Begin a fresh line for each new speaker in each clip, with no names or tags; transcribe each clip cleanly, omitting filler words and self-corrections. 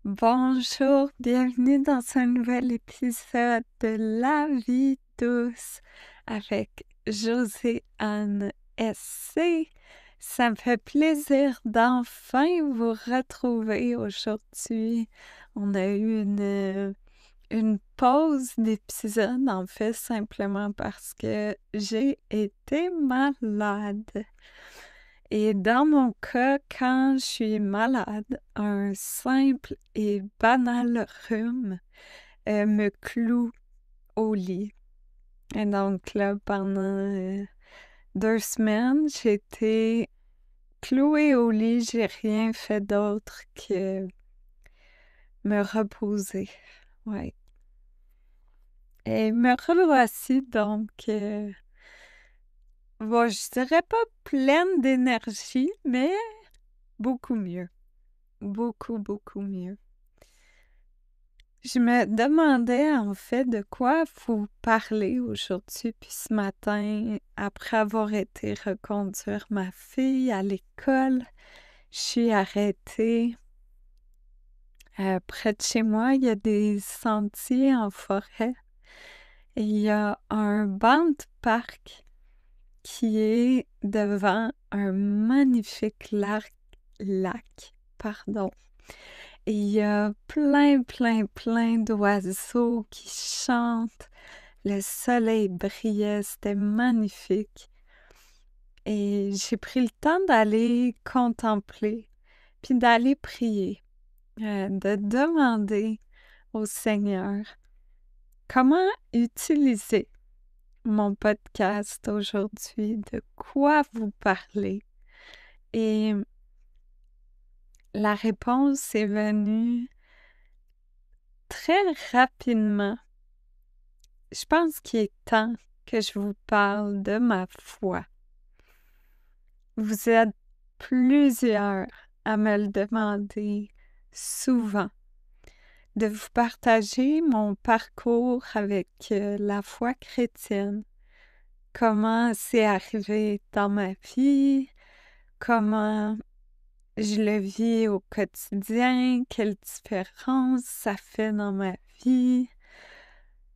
Bonjour, bienvenue dans un nouvel épisode de La vie douce avec José-Anne SC. Ça me fait plaisir d'enfin vous retrouver aujourd'hui. On a eu une pause d'épisode, en fait, simplement parce que j'ai été malade. Et dans mon cas, quand je suis malade, un simple et banal rhume me cloue au lit. Et donc là, pendant 2 semaines, j'ai été clouée au lit. J'ai rien fait d'autre que me reposer. Ouais. Et me revoici donc, bon, je dirais pas pleine d'énergie, mais beaucoup mieux. Beaucoup, beaucoup mieux. Je me demandais en fait de quoi vous parler aujourd'hui, puis ce matin, après avoir été reconduire ma fille à l'école, je suis arrêtée. Près de chez moi, il y a des sentiers en forêt et il y a un banc de parc qui est devant un magnifique lac, pardon. Et il y a plein, plein, plein d'oiseaux qui chantent. Le soleil brillait, c'était magnifique. Et j'ai pris le temps d'aller contempler, puis d'aller prier, de demander au Seigneur comment utiliser mon podcast aujourd'hui, de quoi vous parler. Et la réponse est venue très rapidement. Je pense qu'il est temps que je vous parle de ma foi. Vous êtes plusieurs à me le demander souvent, de vous partager mon parcours avec la foi chrétienne, comment c'est arrivé dans ma vie, comment je le vis au quotidien, quelle différence ça fait dans ma vie.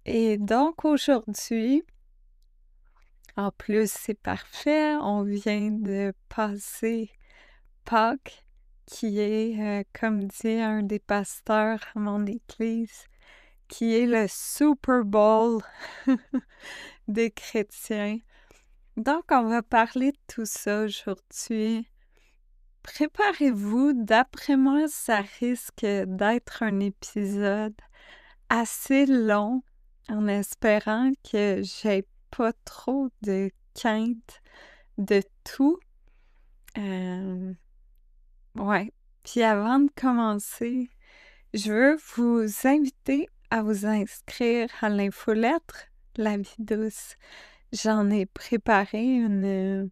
Et donc aujourd'hui, en plus c'est parfait, on vient de passer Pâques, qui est, comme dit un des pasteurs à mon église, qui est le Super Bowl des chrétiens. Donc, on va parler de tout ça aujourd'hui. Préparez-vous, d'après moi, ça risque d'être un épisode assez long, en espérant que j'ai pas trop de quinte de tout. Ouais. Puis avant de commencer, je veux vous inviter à vous inscrire à l'infolettre La vie douce. J'en ai préparé une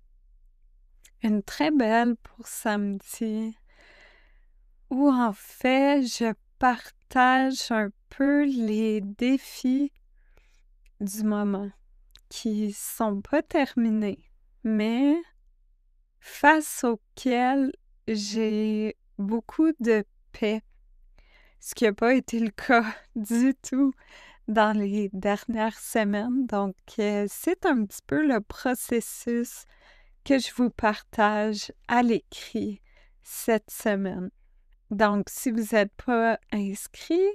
très belle pour samedi où en fait je partage un peu les défis du moment qui sont pas terminés, mais face auxquels j'ai beaucoup de paix. Ce qui n'a pas été le cas du tout dans les dernières semaines. Donc, c'est un petit peu le processus que je vous partage à l'écrit cette semaine. Donc, si vous n'êtes pas inscrit,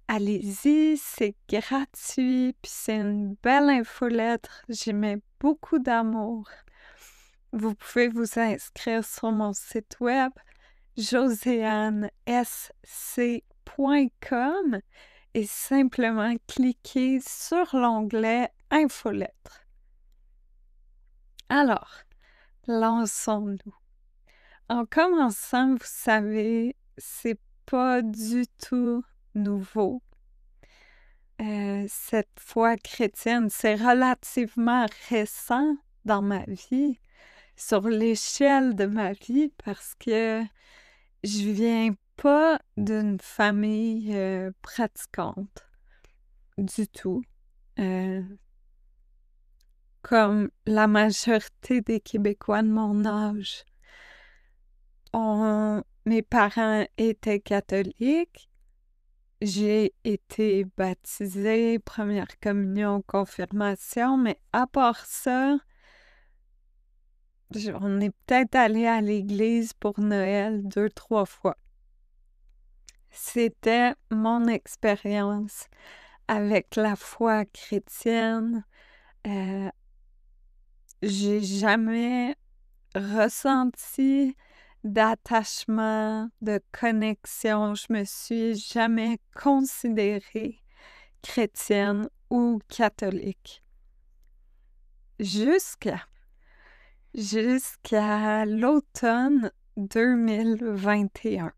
allez-y, c'est gratuit, puis c'est une belle infolettre. J'y mets beaucoup d'amour. Vous pouvez vous inscrire sur mon site web joseannesc.com et simplement cliquer sur l'onglet Infolettre. Alors, lançons-nous. En commençant, vous savez, c'est pas du tout nouveau. Cette foi chrétienne, c'est relativement récent dans ma vie, sur l'échelle de ma vie, parce que je viens pas d'une famille pratiquante du tout. Comme la majorité des Québécois de mon âge. Mes parents étaient catholiques, j'ai été baptisée, première communion, confirmation, mais à part ça, on est peut-être allé à l'église pour Noël 2, 3 fois. C'était mon expérience avec la foi chrétienne. Euh, j'ai jamais ressenti d'attachement, de connexion. Je me suis jamais considérée chrétienne ou catholique. Jusqu'à l'automne 2021.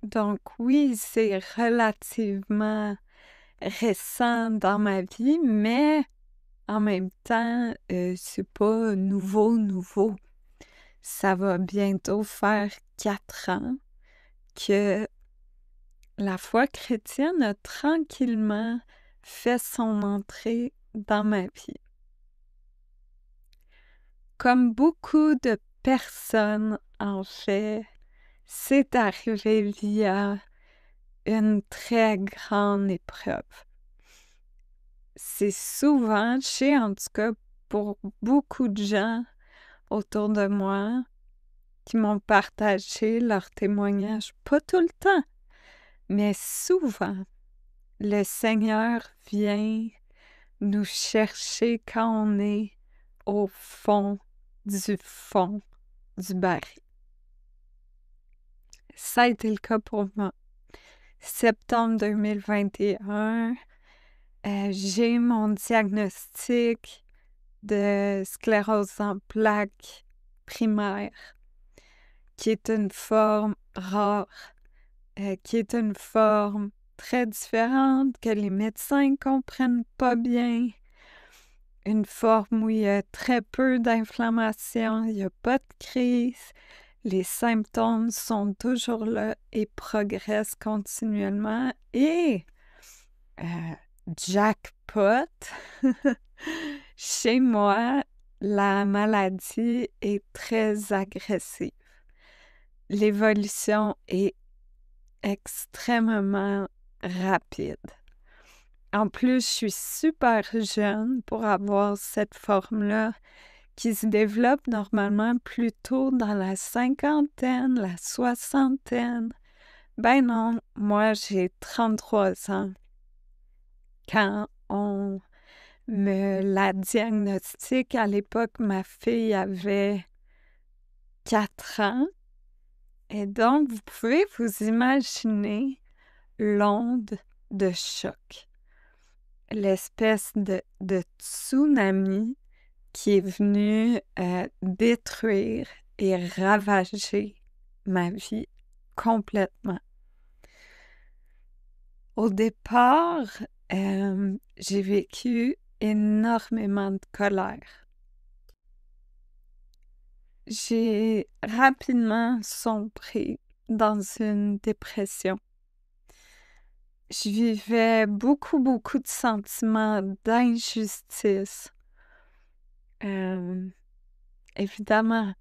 Donc oui, c'est relativement récent dans ma vie, mais en même temps, c'est pas nouveau. Ça va bientôt faire 4 ans que la foi chrétienne a tranquillement fait son entrée dans ma vie. Comme beaucoup de personnes, en fait, c'est arrivé via une très grande épreuve. C'est souvent, je sais en tout cas pour beaucoup de gens autour de moi qui m'ont partagé leurs témoignages, pas tout le temps, mais souvent, le Seigneur vient nous chercher quand on est au fond du baril. Ça a été le cas pour moi. Septembre 2021, j'ai mon diagnostic de sclérose en plaques primaire, qui est une forme rare, qui est une forme très différente, que les médecins comprennent pas bien. Une forme où il y a très peu d'inflammation, il n'y a pas de crise, les symptômes sont toujours là et progressent continuellement. Et jackpot, chez moi, la maladie est très agressive. L'évolution est extrêmement rapide. En plus, je suis super jeune pour avoir cette forme-là qui se développe normalement plutôt dans la cinquantaine, la soixantaine. Ben non, moi j'ai 33 ans. Quand on me la diagnostique, à l'époque, ma fille avait 4 ans. Et donc, vous pouvez vous imaginer l'onde de choc. L'espèce de tsunami qui est venu détruire et ravager ma vie complètement. Au départ, j'ai vécu énormément de colère. J'ai rapidement sombré dans une dépression. Je vivais beaucoup de sentiments d'injustice. Évidemment,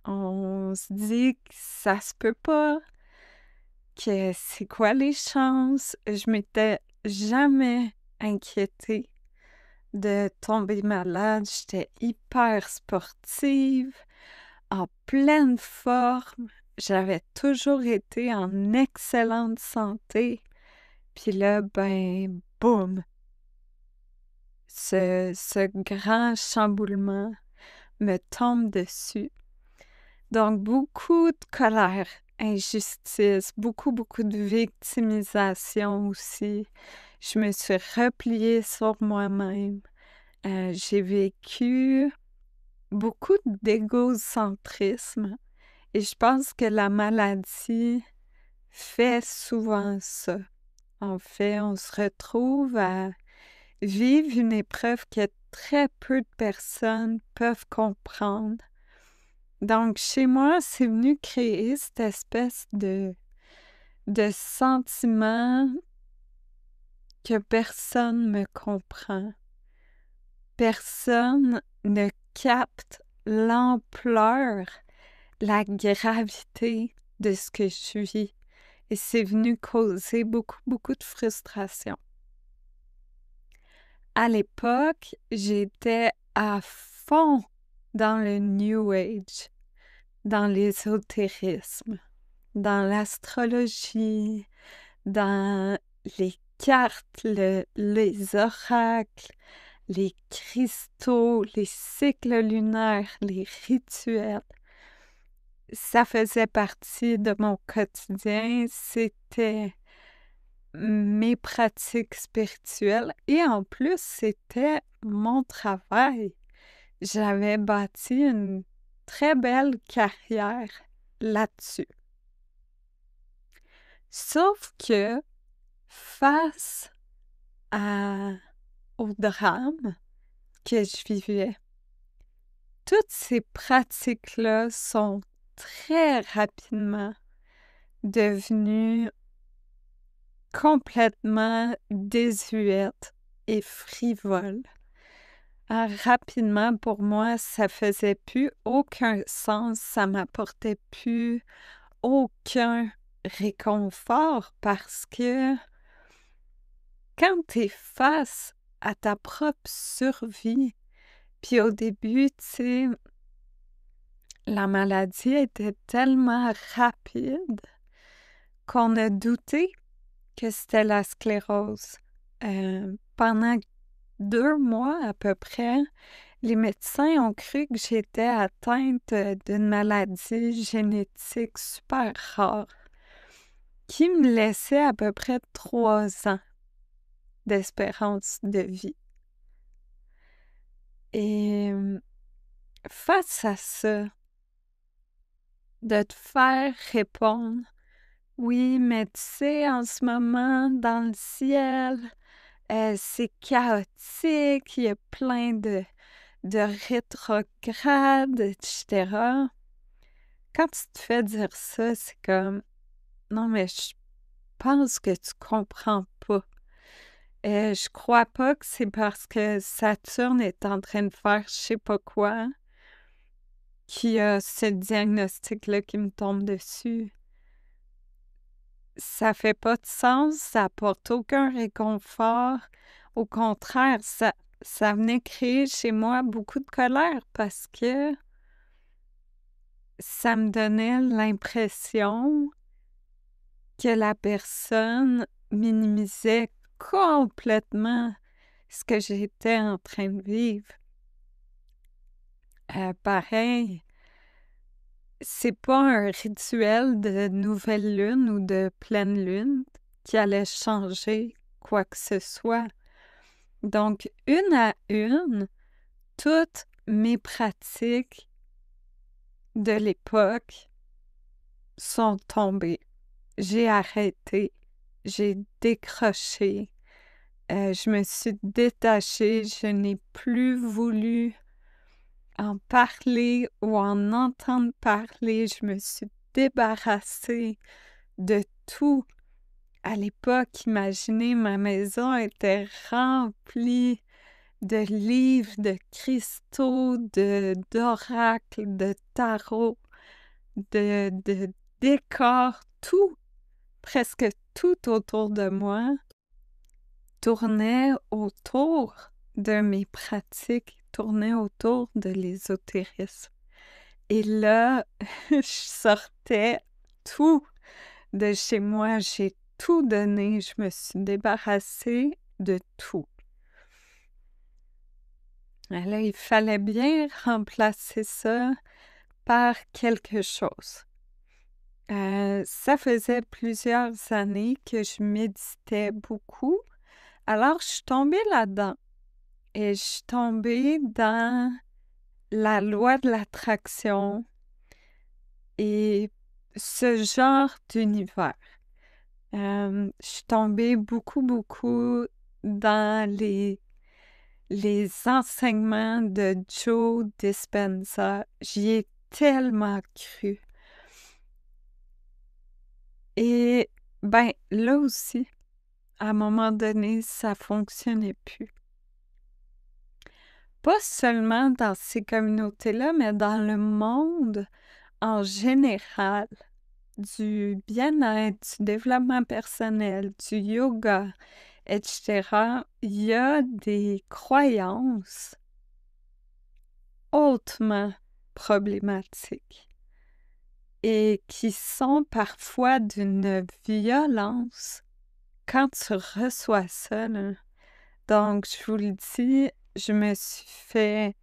on se dit que ça se peut pas, que c'est quoi les chances. Je m'étais jamais inquiétée de tomber malade. J'étais hyper sportive, en pleine forme. J'avais toujours été en excellente santé. Puis là, ben, boum! Ce grand chamboulement me tombe dessus. Donc, beaucoup de colère, injustice, beaucoup de victimisation aussi. Je me suis repliée sur moi-même. J'ai vécu beaucoup d'égocentrisme et je pense que la maladie fait souvent ça. En fait, on se retrouve à vivre une épreuve que très peu de personnes peuvent comprendre. Donc, chez moi, c'est venu créer cette espèce de sentiment que personne me comprend. Personne ne capte l'ampleur, la gravité de ce que je vis. et c'est venu causer beaucoup, beaucoup de frustration. À l'époque, j'étais à fond dans le New Age, dans l'ésotérisme, dans l'astrologie, dans les cartes, les oracles, les cristaux, les cycles lunaires, les rituels. Ça faisait partie de mon quotidien, c'était mes pratiques spirituelles et en plus, c'était mon travail. J'avais bâti une très belle carrière là-dessus. Sauf que face au drame que je vivais, toutes ces pratiques-là sont très rapidement devenues complètement désuètes et frivoles. Rapidement, pour moi, ça faisait plus aucun sens, ça m'apportait plus aucun réconfort parce que quand tu es face à ta propre survie, puis au début, tu sais, la maladie était tellement rapide qu'on a douté que c'était la sclérose. Pendant 2 mois à peu près, les médecins ont cru que j'étais atteinte d'une maladie génétique super rare qui me laissait à peu près 3 ans d'espérance de vie. Et face à ça, de te faire répondre, oui, mais tu sais, en ce moment, dans le ciel, c'est chaotique, il y a plein de rétrogrades, etc. Quand tu te fais dire ça, c'est comme, non, mais je pense que tu comprends pas. Je crois pas que c'est parce que Saturne est en train de faire je sais pas quoi qu'il y a ce diagnostic-là qui me tombe dessus. Ça fait pas de sens, ça apporte aucun réconfort. Au contraire, ça venait créer chez moi beaucoup de colère parce que ça me donnait l'impression que la personne minimisait complètement ce que j'étais en train de vivre. Pareil, c'est pas un rituel de nouvelle lune ou de pleine lune qui allait changer quoi que ce soit. Donc, une à une, toutes mes pratiques de l'époque sont tombées. J'ai arrêté, j'ai décroché, je me suis détachée, je n'ai plus voulu en parler ou en entendre parler, je me suis débarrassée de tout. À l'époque, imaginez, ma maison était remplie de livres, de cristaux, d'oracles, de tarot, de décors, tout, presque tout autour de moi tournait autour de mes pratiques, tournait autour de l'ésotérisme. Et là, je sortais tout de chez moi, j'ai tout donné, je me suis débarrassée de tout. Là, il fallait bien remplacer ça par quelque chose. Ça faisait plusieurs années que je méditais beaucoup, alors je suis tombée là-dedans et je suis tombée dans la loi de l'attraction et ce genre d'univers. Je suis tombée beaucoup, beaucoup dans les enseignements de Joe Dispenza. J'y ai tellement cru. Et ben là aussi, à un moment donné, ça fonctionnait plus. Pas seulement dans ces communautés-là, mais dans le monde en général. du bien-être, du développement personnel, du yoga, etc., il y a des croyances hautement problématiques et qui sont parfois d'une violence quand tu reçois ça, là. Donc, je vous le dis, je me suis fait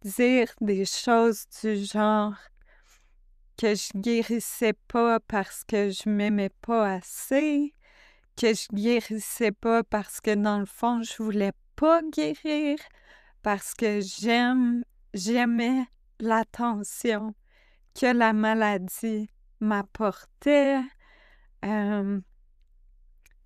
dire des choses du genre que je guérissais pas parce que je m'aimais pas assez, que je guérissais pas parce que dans le fond, je voulais pas guérir, parce que j'aimais l'attention que la maladie m'apportait. Euh,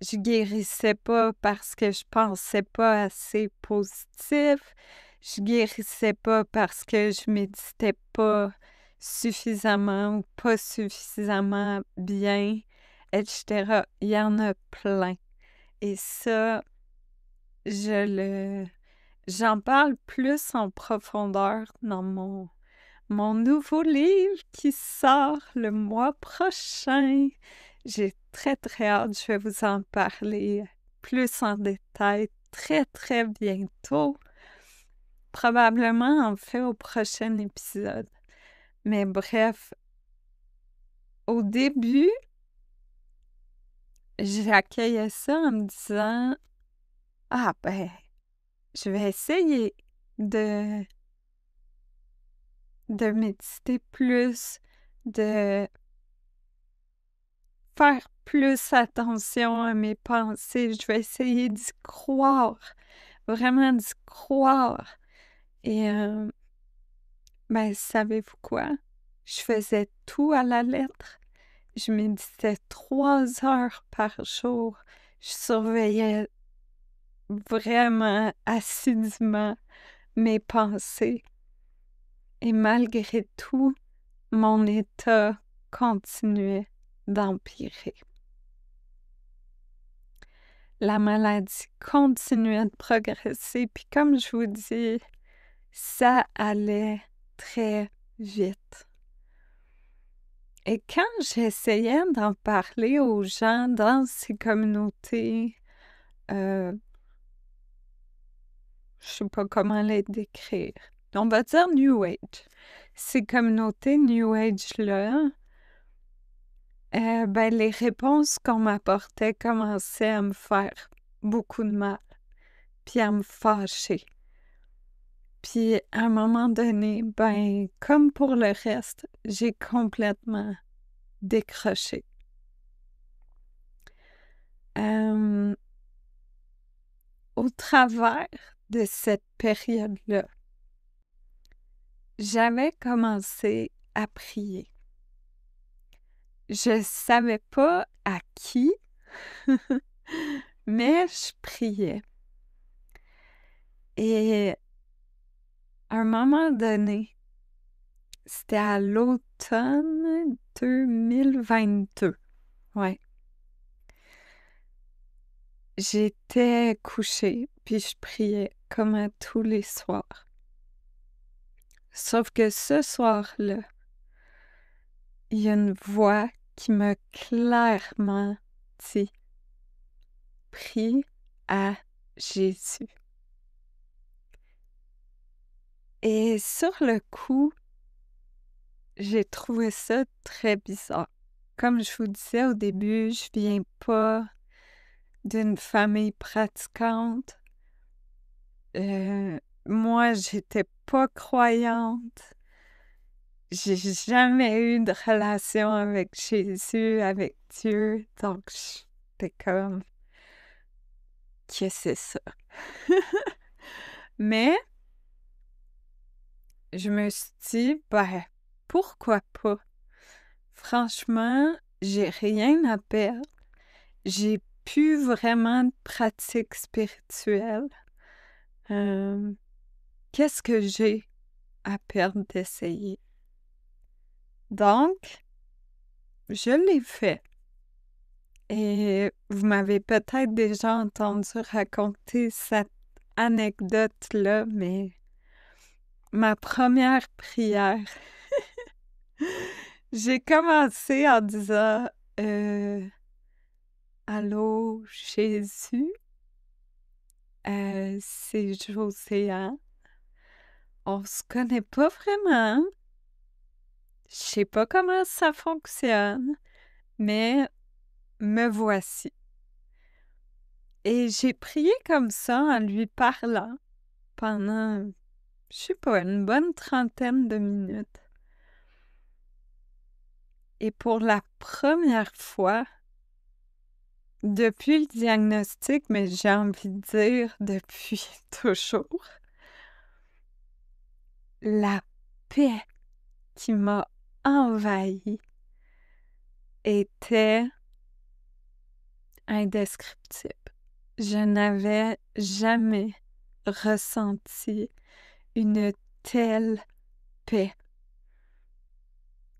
je guérissais pas parce que je pensais pas assez positif. Je guérissais pas parce que je méditais pas suffisamment ou pas suffisamment bien, etc. Il y en a plein. Et ça, je le j'en parle plus en profondeur dans mon nouveau livre qui sort le mois prochain. J'ai très, très hâte. Je vais vous en parler plus en détail très, très bientôt. Probablement, en fait, au prochain épisode. Mais bref, au début, j'accueillais ça en me disant, ah ben, je vais essayer de, de méditer plus, de faire plus attention à mes pensées. Je vais essayer d'y croire, vraiment d'y croire. Et ben, savez-vous quoi? Je faisais tout à la lettre. Je méditais 3 heures par jour. Je surveillais vraiment assidûment mes pensées. Et malgré tout, mon état continuait d'empirer. La maladie continuait de progresser, puis comme je vous dis, ça allait très vite. Et quand j'essayais d'en parler aux gens dans ces communautés, je sais pas comment les décrire, on va dire New Age. Ces communautés New Age-là, ben les réponses qu'on m'apportait commençaient à me faire beaucoup de mal, puis à me fâcher. Puis à un moment donné, ben comme pour le reste, j'ai complètement décroché. Au travers de cette période-là, j'avais commencé à prier. Je savais pas à qui, mais je priais. Et à un moment donné, c'était à l'automne 2022. Ouais. J'étais couchée, puis je priais comme à tous les soirs. Sauf que ce soir-là, il y a une voix qui m'a clairement dit: prie à Jésus. Et sur le coup, j'ai trouvé ça très bizarre. Comme je vous disais au début, je viens pas d'une famille pratiquante. Moi, j'étais pas croyante. J'ai jamais eu de relation avec Jésus, avec Dieu. Donc, j'étais comme, qu'est-ce que c'est ça? Mais je me suis dit, ben, pourquoi pas? Franchement, j'ai rien à perdre. J'ai plus vraiment de pratique spirituelle. Qu'est-ce que j'ai à perdre d'essayer? Donc, je l'ai fait. Et vous m'avez peut-être déjà entendu raconter cette anecdote-là, mais ma première prière, J'ai commencé en disant Allô, Jésus, c'est Joséanne. On se connaît pas vraiment. Je sais pas comment ça fonctionne, mais me voici. Et j'ai prié comme ça en lui parlant pendant, je sais pas, une bonne trentaine de minutes. Et pour la première fois, depuis le diagnostic, mais j'ai envie de dire depuis toujours, la paix qui m'a envahie était indescriptible. Je n'avais jamais ressenti une telle paix.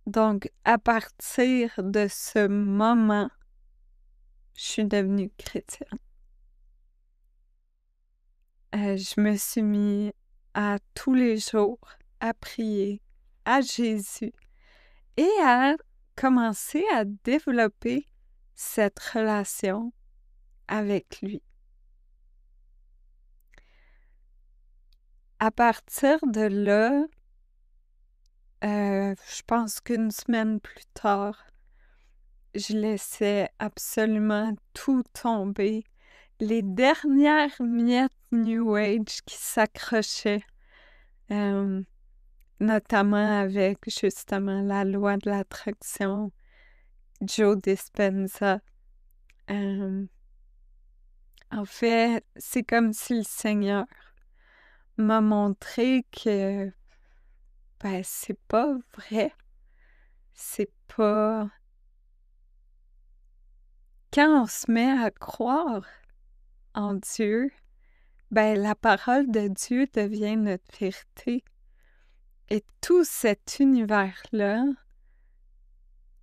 Donc, à partir de ce moment, je suis devenue chrétienne. Je me suis mis à tous les jours à prier à Jésus et à commencer à développer cette relation avec lui. À partir de là, je pense qu'une semaine plus tard, je laissais absolument tout tomber. Les dernières miettes New Age qui s'accrochaient, notamment avec justement la loi de l'attraction, Joe Dispenza. En fait, c'est comme si le Seigneur m'a montré que c'est pas vrai. C'est pas... Quand on se met à croire en Dieu, la parole de Dieu devient notre vérité. Et tout cet univers-là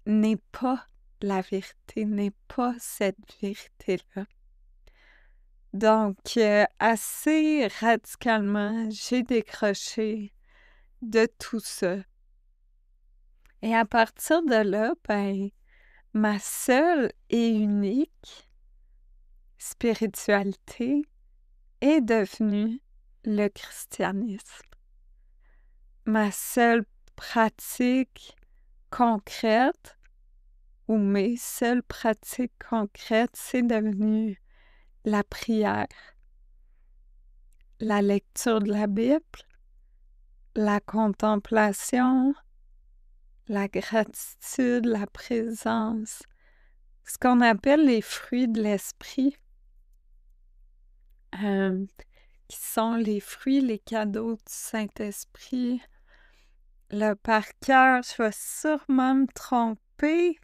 n'est pas la vérité, n'est pas cette vérité-là. Donc, assez radicalement, j'ai décroché de tout ça. Et à partir de là, ma seule et unique spiritualité est devenue le christianisme. Ma seule pratique concrète, ou mes seules pratiques concrètes, c'est devenu la prière, la lecture de la Bible, la contemplation, la gratitude, la présence, ce qu'on appelle les fruits de l'esprit, qui sont les fruits, les cadeaux du Saint-Esprit. Là, par cœur, je vais sûrement me tromper,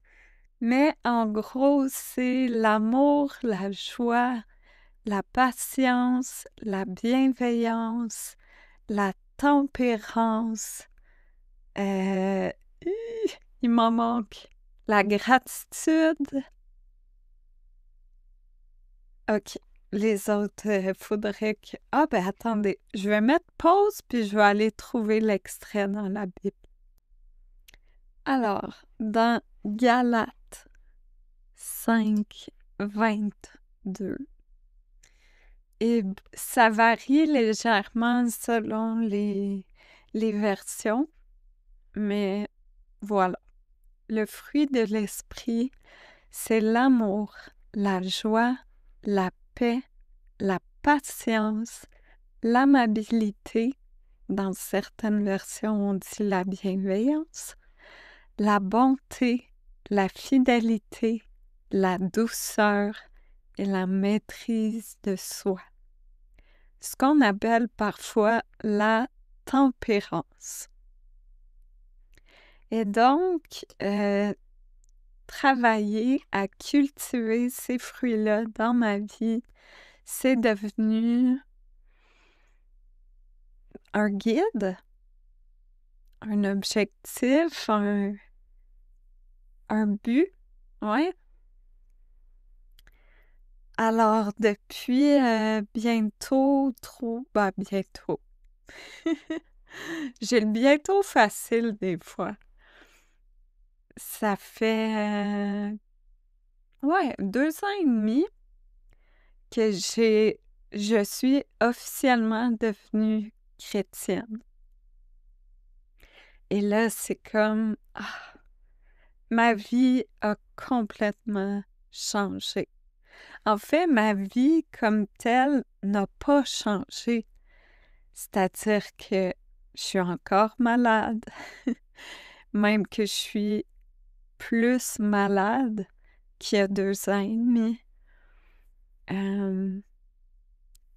mais en gros, c'est l'amour, la joie, la patience, la bienveillance, la tempérance. Il m'en manque. La gratitude. OK. Les autres, faudrait que... Ah, attendez. Je vais mettre pause, puis je vais aller trouver l'extrait dans la Bible. Alors, dans Galates 5, 22, et ça varie légèrement selon les versions, mais voilà. Le fruit de l'esprit, c'est l'amour, la joie, la paix, la patience, l'amabilité, dans certaines versions on dit la bienveillance, la bonté, la fidélité, la douceur et la maîtrise de soi. Ce qu'on appelle parfois la tempérance. Et donc, travailler à cultiver ces fruits-là dans ma vie, c'est devenu un guide, un objectif, un but, ouais. Alors, depuis bientôt, bientôt. J'ai le bientôt facile des fois. ça fait, ouais, 2 ans et demi que je suis officiellement devenue chrétienne. Et là, c'est comme, ma vie a complètement changé. En fait, ma vie comme telle n'a pas changé. C'est-à-dire que je suis encore malade, même que je suis plus malade qu'il y a 2 ans et demi.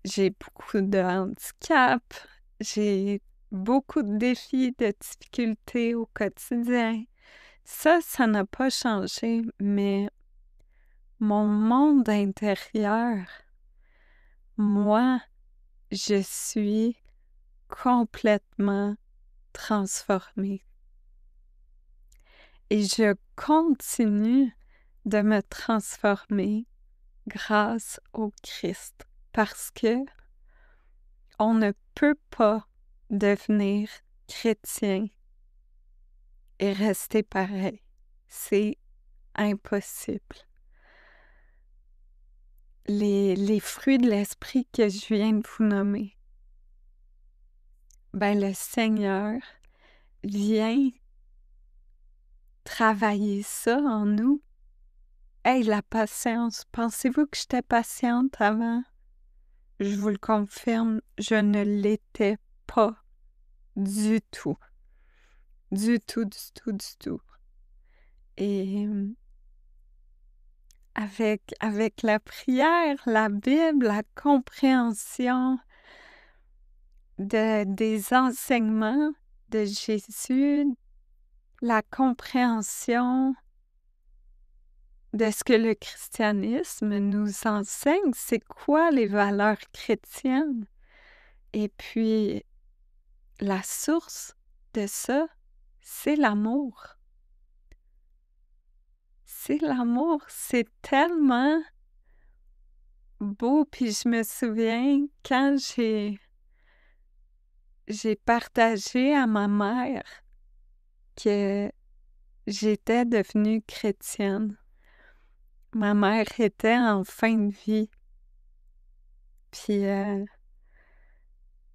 J'ai beaucoup de handicap, j'ai beaucoup de défis, de difficultés au quotidien. Ça n'a pas changé, mais mon monde intérieur, moi, je suis complètement transformée. Et je continue de me transformer grâce au Christ, parce que on ne peut pas devenir chrétien et rester pareil. C'est impossible. Les fruits de l'esprit que je viens de vous nommer, ben le Seigneur vient travailler ça en nous. Hey, la patience, pensez-vous que j'étais patiente avant? Je vous le confirme, je ne l'étais pas du tout. Du tout, du tout, du tout. Et avec la prière, la Bible, la compréhension des enseignements de Jésus, la compréhension de ce que le christianisme nous enseigne, c'est quoi les valeurs chrétiennes? Et puis, la source de ça, c'est l'amour. C'est l'amour, c'est tellement beau. Puis je me souviens quand j'ai partagé à ma mère que j'étais devenue chrétienne. Ma mère était en fin de vie. Puis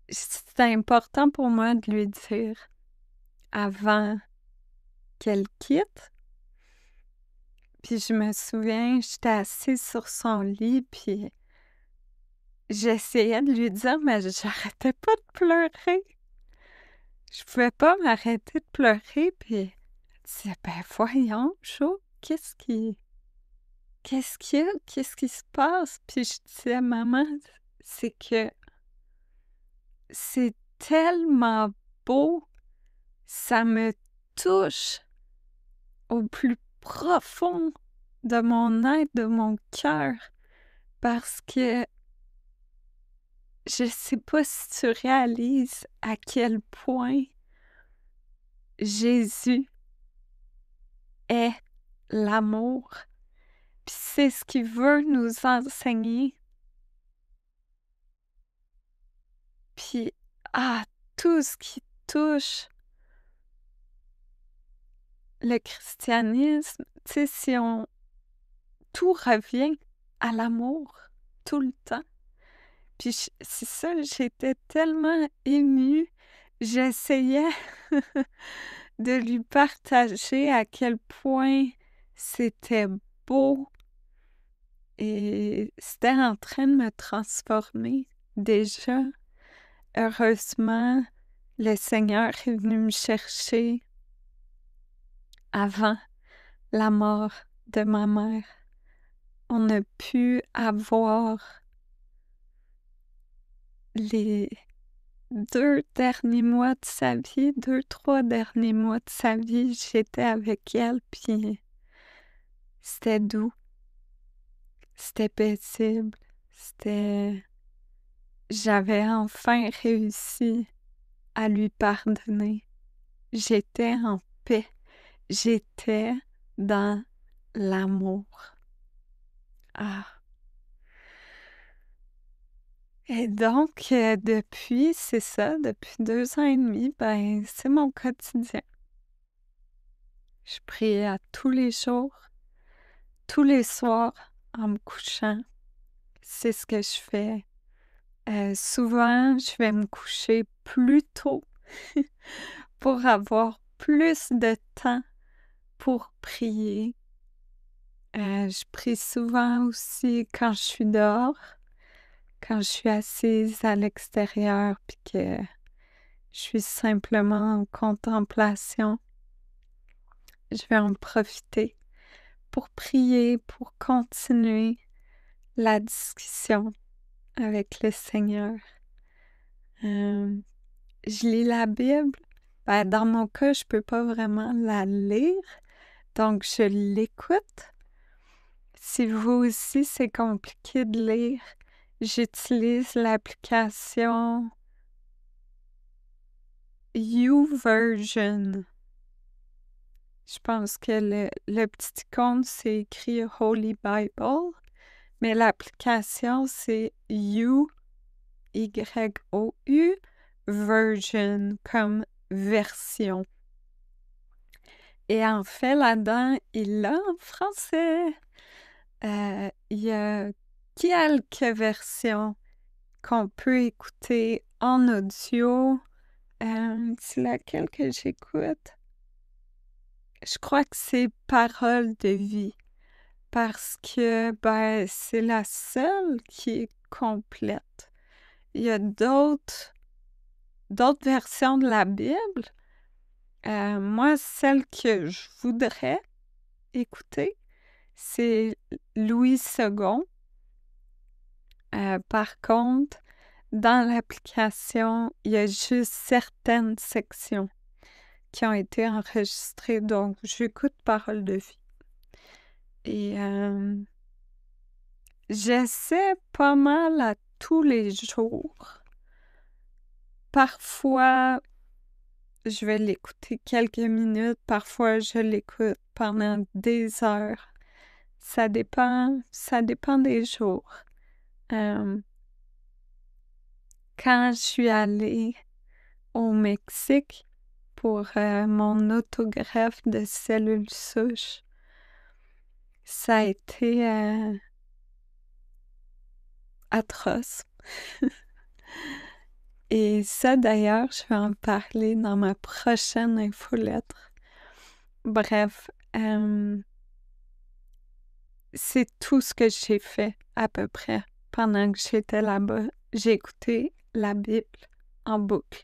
c'était important pour moi de lui dire avant qu'elle quitte. Puis je me souviens, j'étais assise sur son lit, puis j'essayais de lui dire, mais j'arrêtais pas de pleurer. Je pouvais pas m'arrêter de pleurer, puis elle disait, ben voyons, Jo, qu'est-ce qu'il y a? Qu'est-ce qui se passe? Puis je disais, maman, c'est que c'est tellement beau, ça me touche au plus profond de mon être, de mon cœur, parce que je sais pas si tu réalises à quel point Jésus est l'amour, puis c'est ce qu'il veut nous enseigner. Puis, tout ce qui touche le christianisme, tu sais, si on... Tout revient à l'amour, tout le temps. Puis c'est ça, j'étais tellement émue, j'essayais de lui partager à quel point c'était beau et c'était en train de me transformer déjà. Heureusement, le Seigneur est venu me chercher avant la mort de ma mère. On a pu avoir les 2 derniers mois de sa vie, 2-3 derniers mois de sa vie, j'étais avec elle, puis c'était doux, c'était paisible, c'était... J'avais enfin réussi à lui pardonner. J'étais en paix. J'étais dans l'amour. Ah. Et donc, depuis, c'est ça, depuis 2 ans et demi, ben, c'est mon quotidien. Je prie à tous les jours, tous les soirs en me couchant. C'est ce que je fais. Souvent, je vais me coucher plus tôt pour avoir plus de temps pour prier. Je prie souvent aussi quand je suis dehors, quand je suis assise à l'extérieur, puis que je suis simplement en contemplation. Je vais en profiter pour prier, pour continuer la discussion avec le Seigneur. Euh, je lis la Bible. Ben, dans mon cas, je peux pas vraiment la lire, donc je l'écoute. Si vous aussi c'est compliqué de lire, j'utilise l'application YouVersion. Je pense que le petit icône, c'est écrit Holy Bible, mais l'application, c'est YOU, version, comme version. Et en fait, là-dedans, il l'a en français. Il y a quelques versions qu'on peut écouter en audio. C'est laquelle que j'écoute? Je crois que c'est Parole de vie parce que ben, c'est la seule qui est complète. Il y a d'autres versions de la Bible. Moi, celle que je voudrais écouter, c'est Louis II. Par contre, dans l'application, il y a juste certaines sections qui ont été enregistrées, donc j'écoute Parole de vie. Et j'essaie pas mal à tous les jours. Parfois, je vais l'écouter quelques minutes, parfois je l'écoute pendant des heures. Ça dépend des jours. Quand je suis allée au Mexique pour mon autographe de cellules souches, ça a été atroce. Et ça, d'ailleurs, je vais en parler dans ma prochaine infolettre. Bref, c'est tout ce que j'ai fait à peu près pendant que j'étais là-bas. J'ai écouté la Bible en boucle.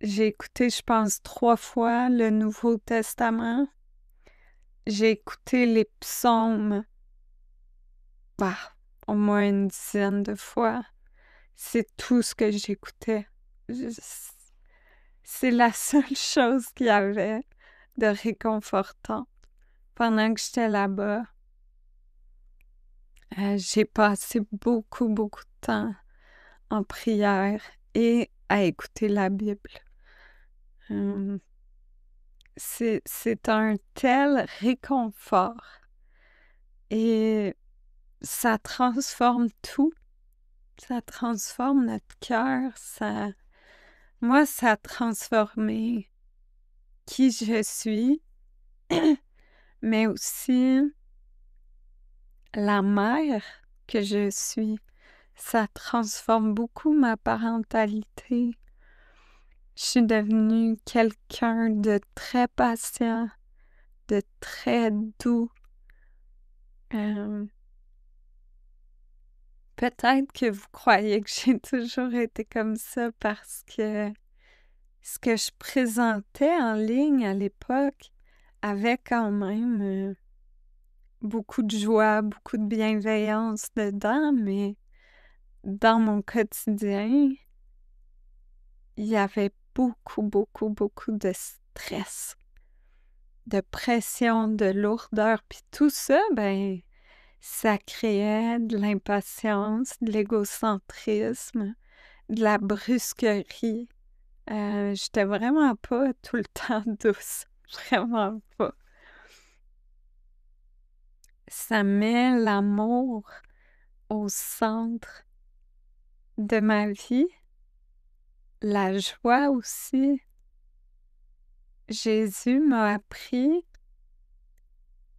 J'ai écouté, je pense, 3 fois le Nouveau Testament. J'ai écouté les psaumes, bah, au moins une dizaine de fois. C'est tout ce que j'écoutais. C'est la seule chose qu'il y avait de réconfortant. Pendant que j'étais là-bas, j'ai passé beaucoup, beaucoup de temps en prière et à écouter la Bible. C'est un tel réconfort et ça transforme tout. Ça transforme notre cœur. Moi, ça a transformé qui je suis, mais aussi la mère que je suis. Ça transforme beaucoup ma parentalité. Je suis devenue quelqu'un de très patient, de très doux. Euh, Peut-être que vous croyez que j'ai toujours été comme ça parce que ce que je présentais en ligne à l'époque avait quand même beaucoup de joie, beaucoup de bienveillance dedans, mais dans mon quotidien, il y avait beaucoup, beaucoup, beaucoup de stress, de pression, de lourdeur, puis tout ça, ben, ça créait de l'impatience, de l'égocentrisme, de la brusquerie. J'étais vraiment pas tout le temps douce, vraiment pas. Ça met l'amour au centre de ma vie, la joie aussi. Jésus m'a appris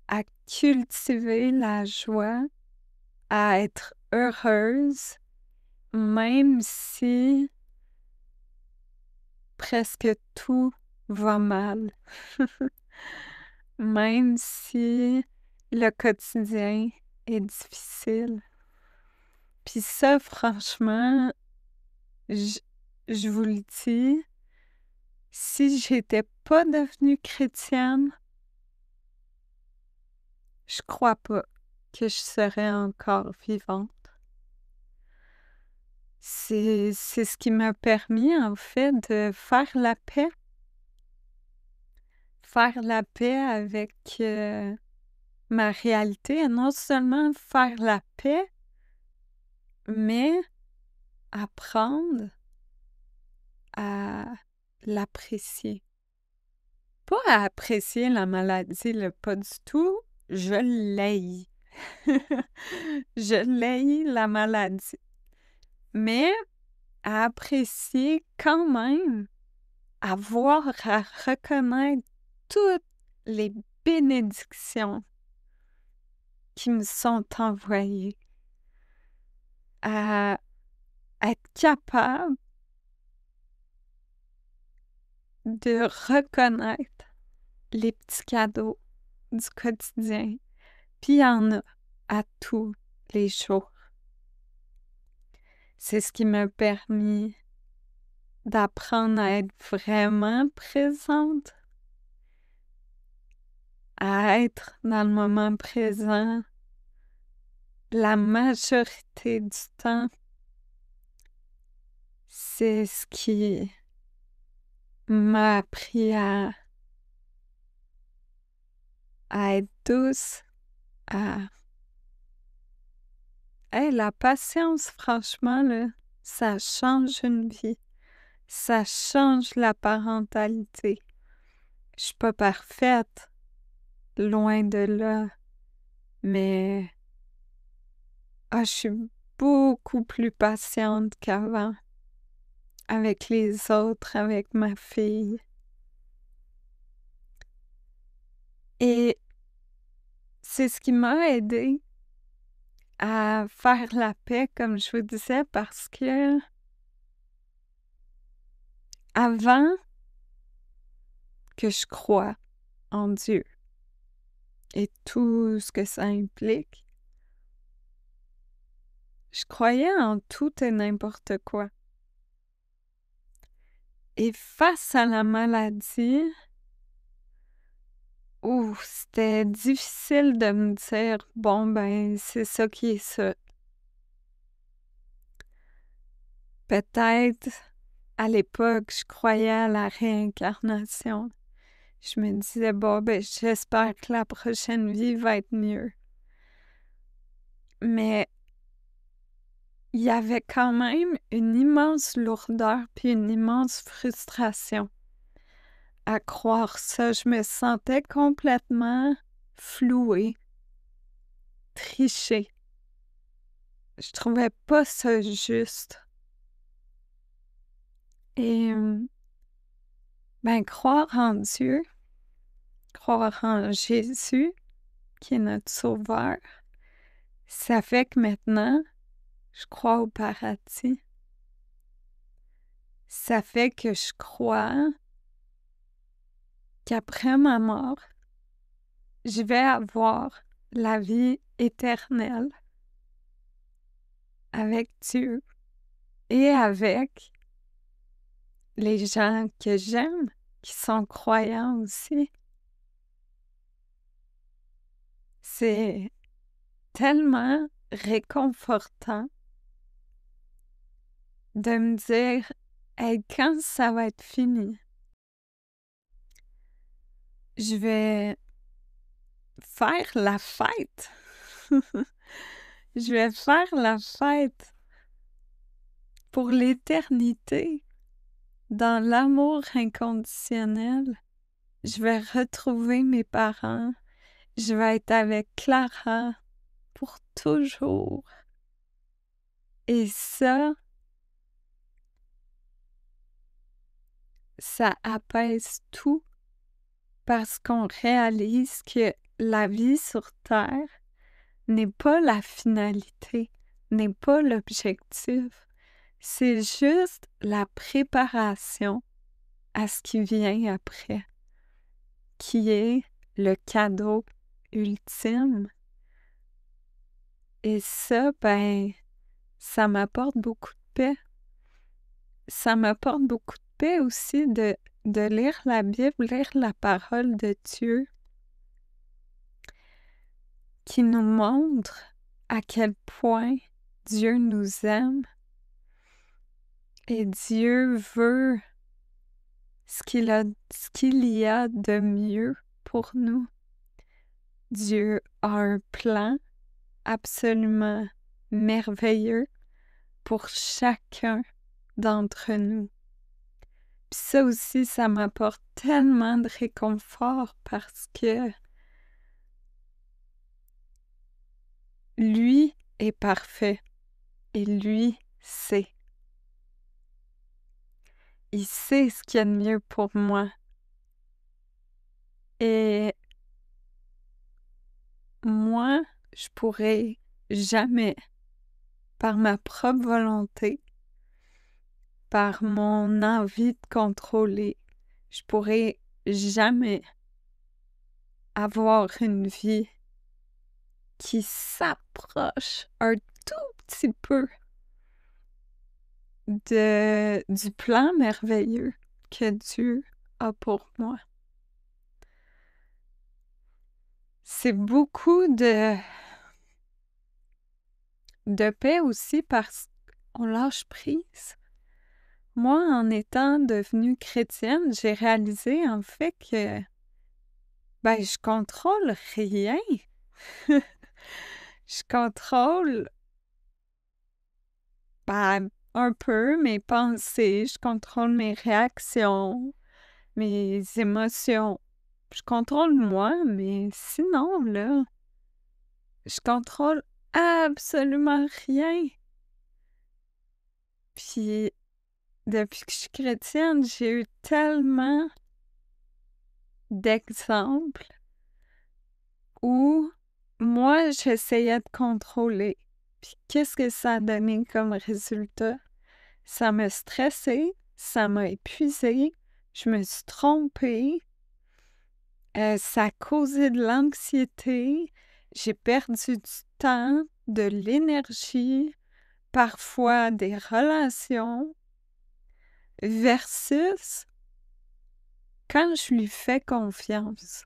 à cultiver la joie, à être heureuse, même si presque tout va mal, même si le quotidien est difficile. Puis ça, franchement, je, je vous le dis, si j'étais pas devenue chrétienne, je crois pas que je serais encore vivante. C'est ce qui m'a permis, en fait, de faire la paix. Faire la paix avec ma réalité, et non seulement faire la paix, mais apprendre à l'apprécier. Pas à apprécier la maladie, là, pas du tout. Je l'haïs. Je l'haïs, la maladie. Mais à apprécier quand même, à voir, à reconnaître toutes les bénédictions qui me sont envoyées, à être capable de reconnaître les petits cadeaux du quotidien. Puis il y en a à tous les jours. C'est ce qui m'a permis d'apprendre à être vraiment présente, à être dans le moment présent la majorité du temps. C'est ce qui m'a appris à être douce, à... Hey, la patience, franchement, là, ça change une vie. Ça change la parentalité. Je suis pas parfaite, loin de là, mais je suis beaucoup plus patiente qu'avant, avec les autres, avec ma fille. Et c'est ce qui m'a aidée à faire la paix, comme je vous disais, parce que avant que je croie en Dieu et tout ce que ça implique, je croyais en tout et n'importe quoi. Et face à la maladie, c'était difficile de me dire, bon, ben, c'est ça qui est ça. Peut-être, à l'époque, je croyais à la réincarnation. Je me disais, bon, ben, j'espère que la prochaine vie va être mieux. Mais il y avait quand même une immense lourdeur puis une immense frustration à croire ça. Je me sentais complètement flouée, trichée. Je trouvais pas ça juste. Et, ben, croire en Dieu, croire en Jésus, qui est notre sauveur, ça fait que maintenant, je crois au paradis. Ça fait que je crois qu'après ma mort, je vais avoir la vie éternelle avec Dieu et avec les gens que j'aime, qui sont croyants aussi. C'est tellement réconfortant de me dire, hey, quand ça va être fini, je vais faire la fête. Je vais faire la fête pour l'éternité, dans l'amour inconditionnel. Je vais retrouver mes parents. Je vais être avec Clara pour toujours. Et ça apaise tout. parce qu'on réalise que la vie sur Terre n'est pas la finalité, n'est pas l'objectif. C'est juste la préparation à ce qui vient après, qui est le cadeau ultime. Et ça, ben, ça m'apporte beaucoup de paix. Ça m'apporte beaucoup de paix aussi de lire la Bible, lire la parole de Dieu, qui nous montre à quel point Dieu nous aime et Dieu veut ce qu'il y a de mieux pour nous. Dieu a un plan absolument merveilleux pour chacun d'entre nous. Puis ça aussi, ça m'apporte tellement de réconfort parce que lui est parfait et lui sait. Il sait ce qu'il y a de mieux pour moi. Et moi, je pourrais jamais, par ma propre volonté, par mon envie de contrôler, je pourrais jamais avoir une vie qui s'approche un tout petit peu du plan merveilleux que Dieu a pour moi. C'est beaucoup de paix aussi parce qu'on lâche prise. Moi, en étant devenue chrétienne, j'ai réalisé en fait que ben, je contrôle rien. Je contrôle ben, un peu mes pensées, je contrôle mes réactions, mes émotions. Je contrôle moi, mais sinon, là, je contrôle absolument rien. Puis, depuis que je suis chrétienne, j'ai eu tellement d'exemples où moi, j'essayais de contrôler. Puis, qu'est-ce que ça a donné comme résultat? Ça m'a stressée, ça m'a épuisée, je me suis trompée, ça a causé de l'anxiété, j'ai perdu du temps, de l'énergie, parfois des relations, versus quand je lui fais confiance,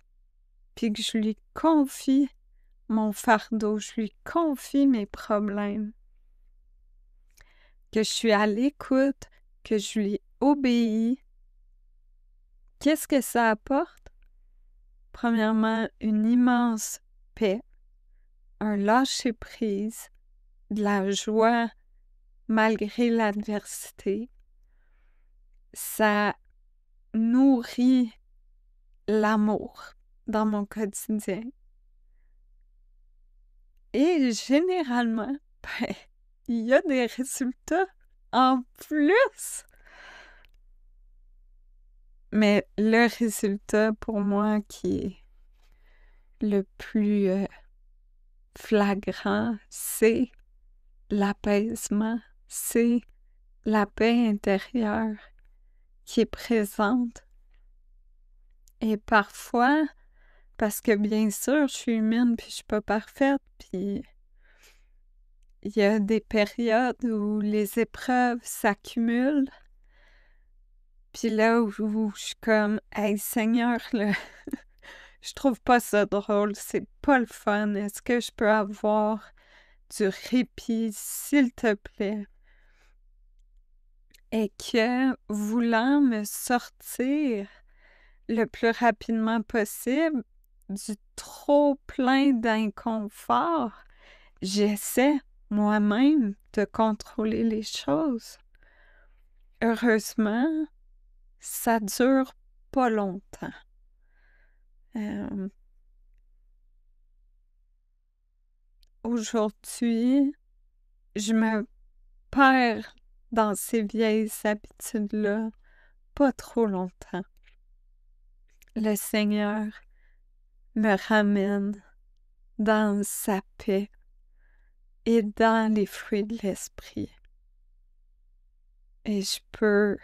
puis que je lui confie mon fardeau, je lui confie mes problèmes, que je suis à l'écoute, que je lui obéis. Qu'est-ce que ça apporte? Premièrement, une immense paix, un lâcher-prise, de la joie malgré l'adversité. Ça nourrit l'amour dans mon quotidien. Et généralement, ben, il y a des résultats en plus. Mais le résultat pour moi qui est le plus flagrant, c'est l'apaisement, c'est la paix intérieure qui est présente. Et parfois, parce que bien sûr, je suis humaine puis je suis pas parfaite, puis il y a des périodes où les épreuves s'accumulent, puis là où je suis comme « Hey Seigneur, là, je trouve pas ça drôle, c'est pas le fun, est-ce que je peux avoir du répit, s'il te plaît? » Et que, voulant me sortir le plus rapidement possible du trop plein d'inconfort, j'essaie moi-même de contrôler les choses. Heureusement, ça dure pas longtemps. Aujourd'hui, je me perds dans ces vieilles habitudes-là pas trop longtemps. le Seigneur me ramène dans sa paix et dans les fruits de l'esprit. Et je peux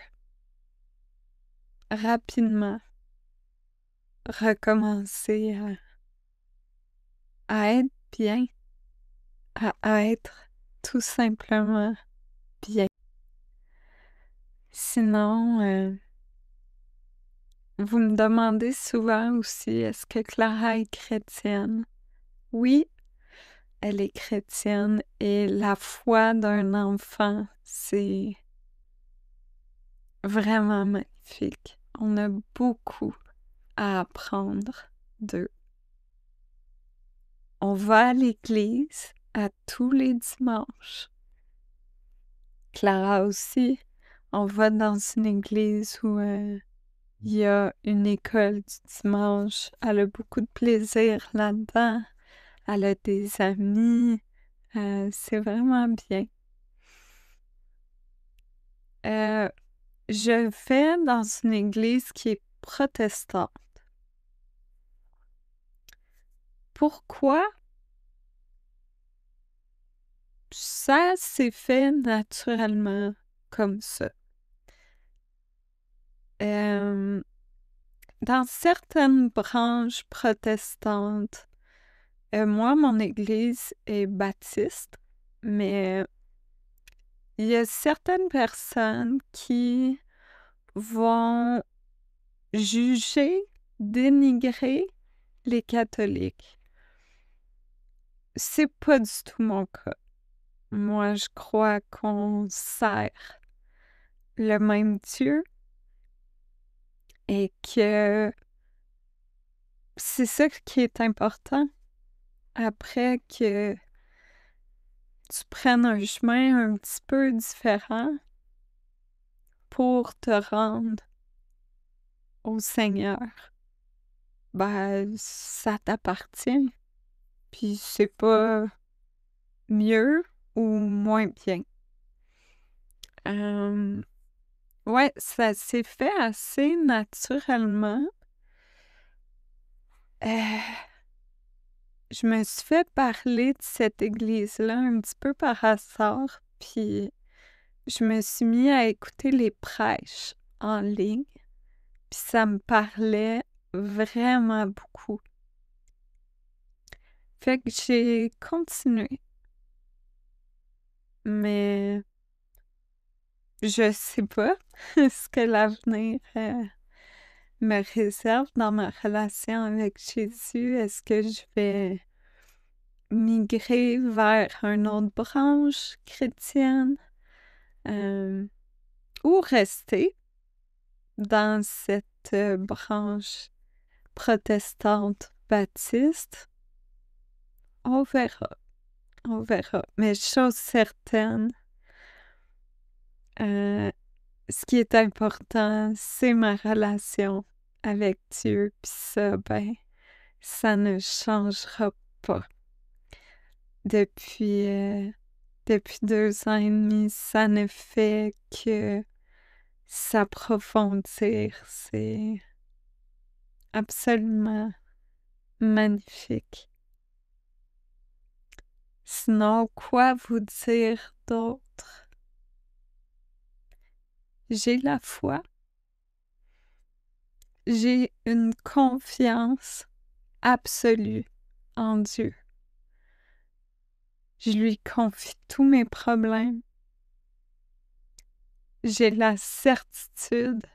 rapidement recommencer à être bien, à être tout simplement bien. Sinon, vous me demandez souvent aussi, est-ce que Clara est chrétienne? Oui, elle est chrétienne et la foi d'un enfant, c'est vraiment magnifique. On a beaucoup à apprendre d'eux. On va à l'église à tous les dimanches. Clara aussi, on va dans une église où il y a une école du dimanche. Elle a beaucoup de plaisir là-dedans. Elle a des amis. C'est vraiment bien. Je vais dans une église qui est protestante. Pourquoi? Ça s'est fait naturellement comme ça. Dans certaines branches protestantes, moi, mon église est baptiste, mais il y a certaines personnes qui vont juger, dénigrer les catholiques. C'est pas du tout mon cas. Moi, je crois qu'on sert le même Dieu et que c'est ça qui est important. Après que tu prennes un chemin un petit peu différent pour te rendre au Seigneur, ben, ça t'appartient. Puis c'est pas mieux ou moins bien. Ouais, ça s'est fait assez naturellement. Je me suis fait parler de cette église-là un petit peu par hasard, puis je me suis mis à écouter les prêches en ligne, puis ça me parlait vraiment beaucoup. Fait que j'ai continué. Mais je sais pas ce que l'avenir me réserve dans ma relation avec Jésus. Est-ce que je vais migrer vers une autre branche chrétienne ou rester dans cette branche protestante baptiste? On verra, on verra. Mais chose certaine, ce qui est important, c'est ma relation avec Dieu, puis ça, ben, ça ne changera pas. Depuis 2 ans et demi, ça ne fait que s'approfondir. C'est absolument magnifique. Sinon, quoi vous dire d'autre? J'ai la foi. J'ai une confiance absolue en Dieu. Je lui confie tous mes problèmes. J'ai la certitude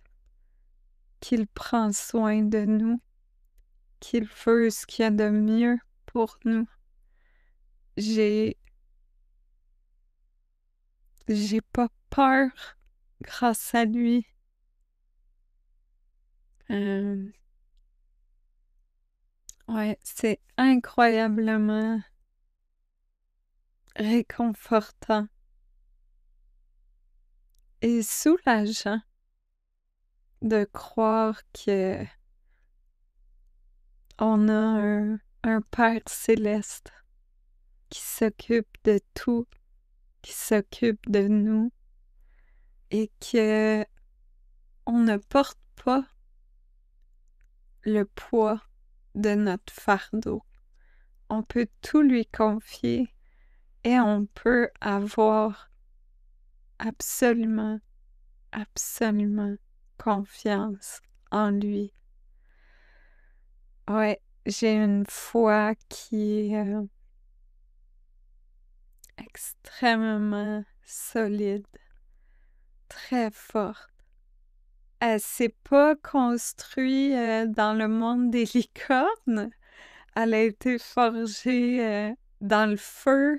qu'il prend soin de nous, qu'il veut ce qu'il y a de mieux pour nous. J'ai pas peur grâce à lui. Ouais, c'est incroyablement réconfortant et soulageant de croire que on a un Père céleste qui s'occupe de tout, qui s'occupe de nous et que on ne porte pas le poids de notre fardeau. On peut tout lui confier et on peut avoir absolument, absolument confiance en lui. Ouais, j'ai une foi qui est extrêmement solide, très forte. Elle s'est pas construite dans le monde des licornes. Elle a été forgée dans le feu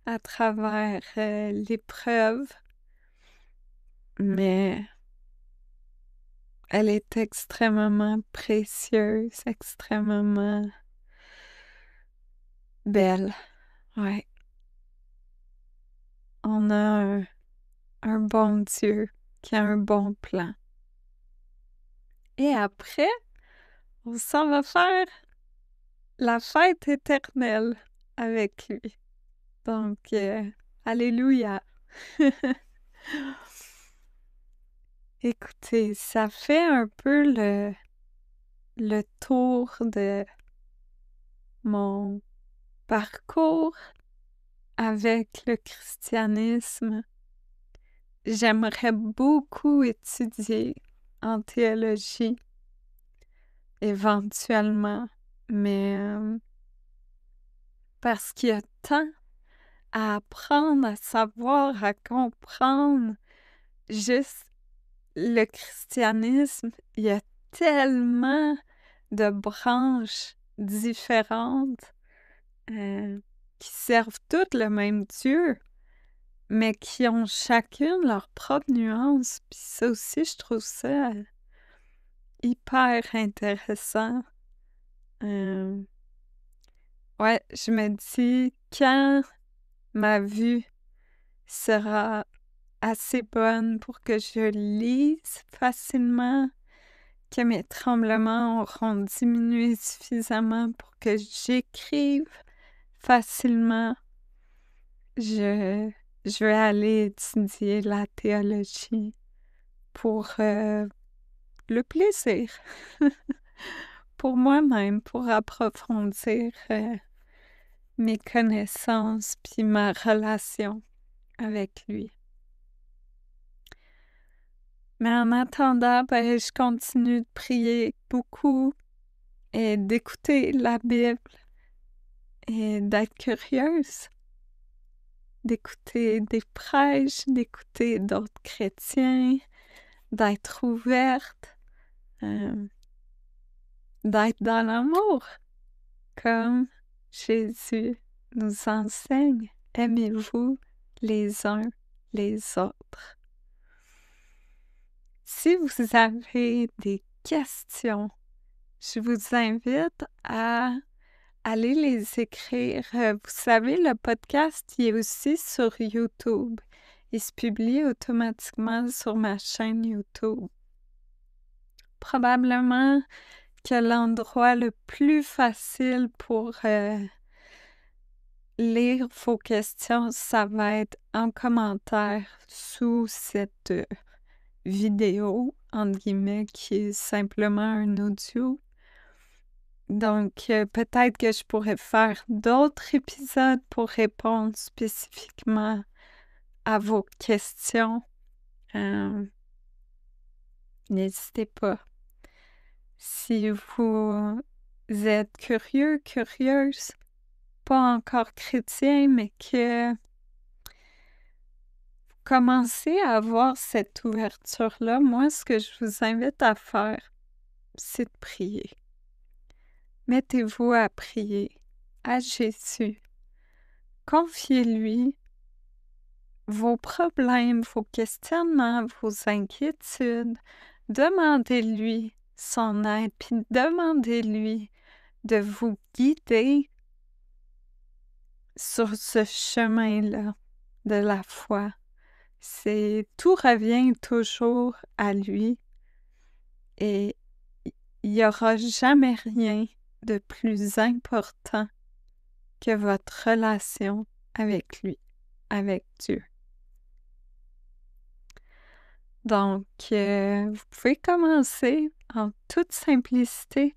à travers l'épreuve, mais elle est extrêmement précieuse, extrêmement belle. Ouais. On a un bon Dieu qui a un bon plan. Et après, on s'en va faire la fête éternelle avec lui. Donc, alléluia. Écoutez, ça fait un peu le tour de mon parcours avec le christianisme. J'aimerais beaucoup étudier en théologie, éventuellement, mais parce qu'il y a tant à apprendre, à savoir, à comprendre. Juste le christianisme, il y a tellement de branches différentes qui servent toutes le même Dieu, mais qui ont chacune leur propre nuance. Puis ça aussi, je trouve ça hyper intéressant. Ouais, je me dis, quand ma vue sera assez bonne pour que je lise facilement, que mes tremblements auront diminué suffisamment pour que j'écrive facilement, je, je vais aller étudier la théologie pour le plaisir, pour moi-même, pour approfondir mes connaissances puis ma relation avec lui. Mais en attendant, ben, je continue de prier beaucoup et d'écouter la Bible et d'être curieuse, d'écouter des prêches, d'écouter d'autres chrétiens, d'être ouverte, d'être dans l'amour, comme Jésus nous enseigne. Aimez-vous les uns les autres. Si vous avez des questions, je vous invite à aller les écrire. Vous savez, le podcast il est aussi sur YouTube. Il se publie automatiquement sur ma chaîne YouTube. Probablement que l'endroit le plus facile pour lire vos questions, ça va être en commentaire sous cette vidéo, entre guillemets, qui est simplement un audio. Donc, peut-être que je pourrais faire d'autres épisodes pour répondre spécifiquement à vos questions. N'hésitez pas. Si vous êtes curieux, curieuse, pas encore chrétien, mais que vous commencez à avoir cette ouverture-là, moi, ce que je vous invite à faire, c'est de prier. Mettez-vous à prier à Jésus. Confiez-lui vos problèmes, vos questionnements, vos inquiétudes. Demandez-lui son aide, puis demandez-lui de vous guider sur ce chemin-là de la foi. Tout revient toujours à lui et il n'y aura jamais rien de plus important que votre relation avec lui, avec Dieu. Donc, vous pouvez commencer en toute simplicité,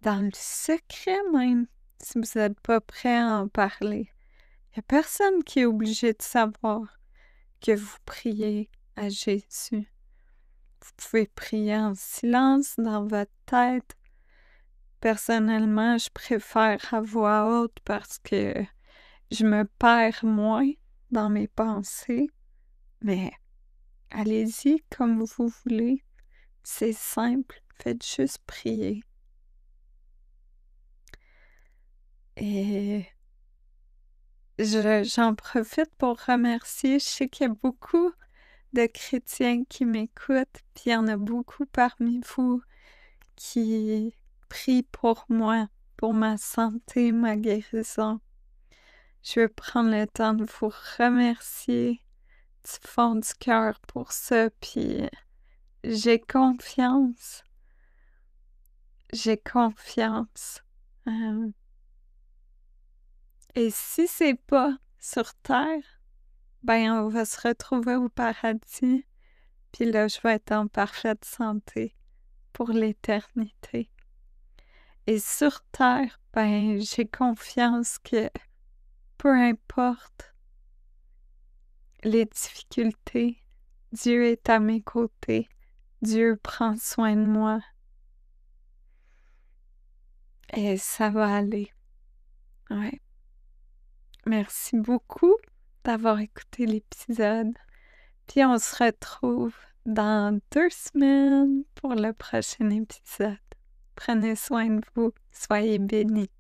dans le secret même, si vous n'êtes pas prêt à en parler. Il n'y a personne qui est obligé de savoir que vous priez à Jésus. Vous pouvez prier en silence dans votre tête. Personnellement, je préfère à voix haute parce que je me perds moins dans mes pensées, mais allez-y comme vous voulez. C'est simple, faites juste prier. Et j'en profite pour remercier, je sais qu'il y a beaucoup de chrétiens qui m'écoutent, puis il y en a beaucoup parmi vous qui prient pour moi, pour ma santé, ma guérison. Je veux prendre le temps de vous remercier du fond du cœur pour ça, puis j'ai confiance. J'ai confiance. Et si c'est pas sur terre, ben on va se retrouver au paradis, puis là je vais être en parfaite santé pour l'éternité. Et sur terre, ben j'ai confiance que peu importe les difficultés, Dieu est à mes côtés. Dieu prend soin de moi. Et ça va aller. Ouais. Merci beaucoup d'avoir écouté l'épisode. Puis on se retrouve dans 2 semaines pour le prochain épisode. Prenez soin de vous. Soyez bénis.